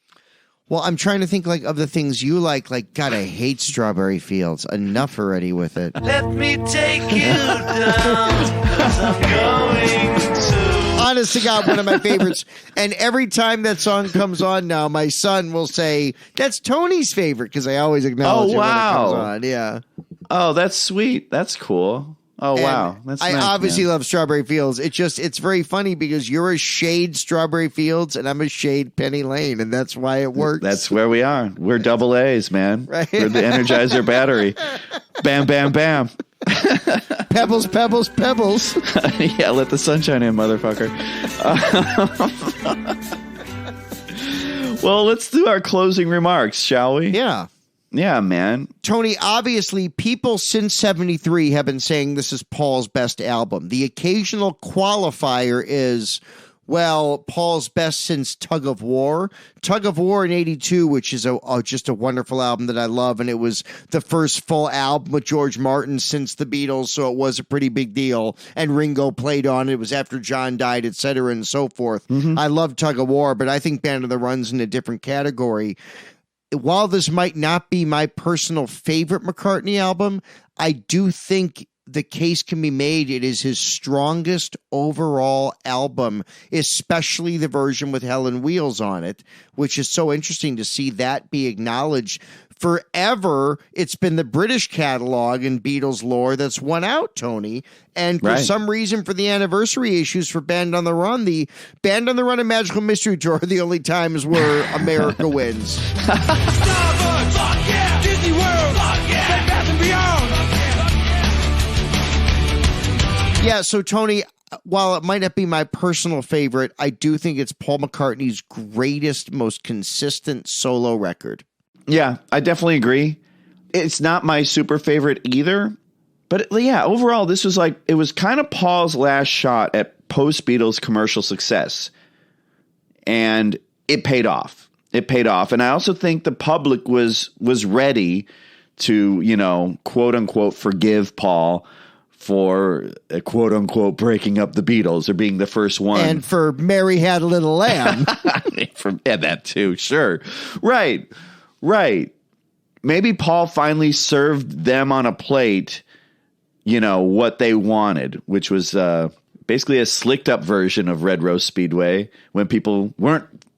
Well, I'm trying to think like of the things you like God, I hate Strawberry Fields. Enough already with it. Let me take you down, 'cause I'm going to. Honest to God, one of my favorites. And every time that song comes on now, my son will say, that's Tony's favorite, because I always acknowledge it when it comes on. Yeah. Oh, that's sweet. That's cool. Oh, and wow. That's I nice, obviously man. love Strawberry Fields. It's very funny because you're a shade Strawberry Fields and I'm a shade Penny Lane, and that's why it works. That's where we are. We're double A's, man. Right. We're the Energizer battery. Bam, bam, bam. Pebbles, pebbles, pebbles. Yeah, let the sunshine in, motherfucker. Well, let's do our closing remarks, shall we? Yeah. Yeah, man. Tony, obviously, people since 73 have been saying this is Paul's best album. The occasional qualifier is, well, Paul's best since Tug of War. Tug of War in 82, which is just a wonderful album that I love, and it was the first full album with George Martin since the Beatles, so it was a pretty big deal, and Ringo played on it. It was after John died, etc., and so forth. Mm-hmm. I love Tug of War, but I think Band on the Run's in a different category. While this might not be my personal favorite McCartney album, I do think the case can be made it is his strongest overall album, especially the version with Helen Wheels on it, which is so interesting to see that be acknowledged. Forever, it's been the British catalog in Beatles lore that's won out, Tony. And for some reason, for the anniversary issues for Band on the Run, the Band on the Run and Magical Mystery Tour are the only times where America wins. Starbucks, fuck yeah! Disney World, fuck yeah! Bed Bath and Beyond. Yeah, so Tony, while it might not be my personal favorite, I do think it's Paul McCartney's greatest, most consistent solo record. Yeah, I definitely agree. It's not my super favorite either. But yeah, overall, this was like, it was kind of Paul's last shot at post-Beatles commercial success. And it paid off. It paid off. And I also think the public was ready to, you know, quote unquote, forgive Paul for quote unquote breaking up the Beatles or being the first one. And for Mary Had a Little Lamb. Yeah, that too. Sure. Right. Maybe Paul finally served them on a plate, you know, what they wanted, which was basically a slicked up version of Red Rose Speedway when people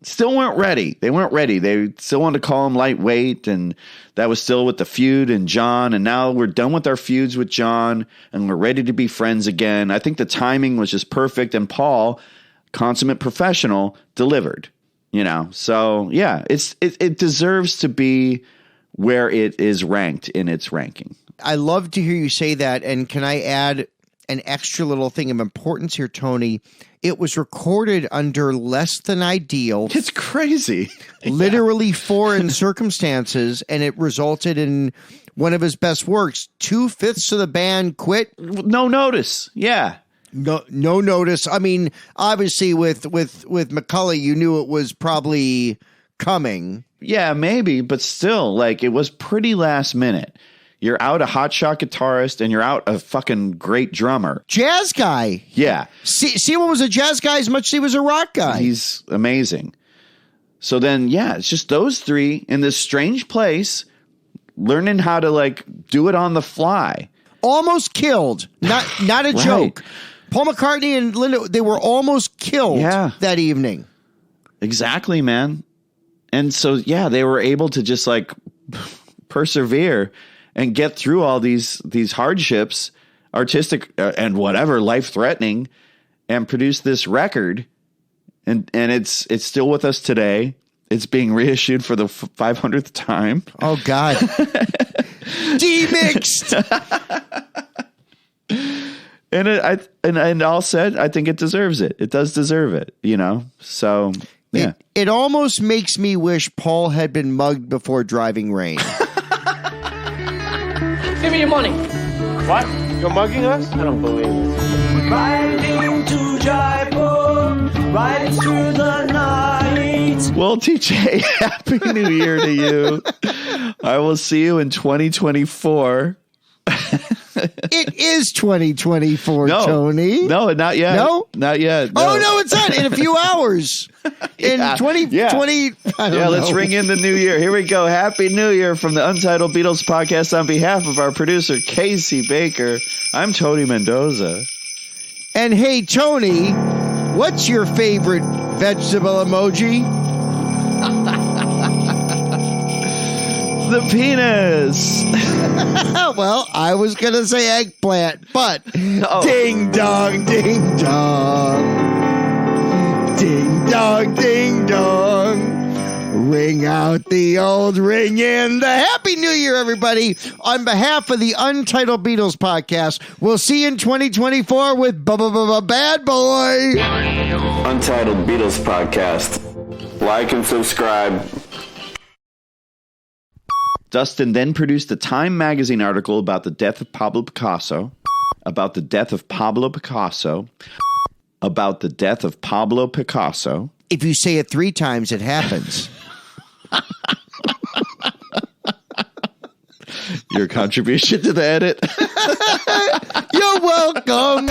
still weren't ready. They weren't ready. They still wanted to call him lightweight, and that was still with the feud and John. And now we're done with our feuds with John, and we're ready to be friends again. I think the timing was just perfect, and Paul, consummate professional, delivered. You know, so yeah, it deserves to be where it is ranked in its ranking. I love to hear you say that, and can I add an extra little thing of importance here, Tony? It was recorded under less than ideal. It's crazy. Literally foreign circumstances, and it resulted in one of his best works. 2/5 of the band quit. No notice. Yeah. No notice. I mean, obviously with McCullough, you knew it was probably coming. Yeah, maybe, but still, like, it was pretty last minute. You're out a hotshot guitarist, and you're out a fucking great drummer. Jazz guy. Yeah. Seymour was a jazz guy as much as he was a rock guy. He's amazing. So then, yeah, it's just those three in this strange place, learning how to, like, do it on the fly. Almost killed. Not a Right. joke. Paul McCartney and Linda, they were almost killed that evening. Exactly, man. And so, yeah, they were able to just, like, persevere and get through all these hardships, artistic and whatever, life-threatening, and produce this record. And it's still with us today. It's being reissued for the 500th time. Oh, God. Demixed! And all said, I think it deserves it. It does deserve it, you know? So, yeah. It almost makes me wish Paul had been mugged before Driving Rain. Give me your money. What? You're mugging us? I don't believe it. Riding to Jaipur, riding through the night. Well, TJ, Happy New Year to you. I will see you in 2024. It is 2024, Tony. No, not yet. No? Not yet. No. Oh, no, it's not. In a few hours. In 2020. Let's ring in the new year. Here we go. Happy New Year from the Untitled Beatles Podcast on behalf of our producer, Casey Baker. I'm Tony Mendoza. And hey, Tony, what's your favorite vegetable emoji? The penis. Well, I was going to say eggplant, but ding dong, ding dong. Ding dong, ding dong. Ring out the old ring in. The Happy New Year, everybody. On behalf of the Untitled Beatles Podcast, we'll see you in 2024 with Bad Boy. Untitled Beatles Podcast. Like and subscribe. Dustin then produced a Time magazine article about the death of Pablo Picasso, about the death of Pablo Picasso, about the death of Pablo Picasso. If you say it 3 times, it happens. Your contribution to the edit. You're welcome.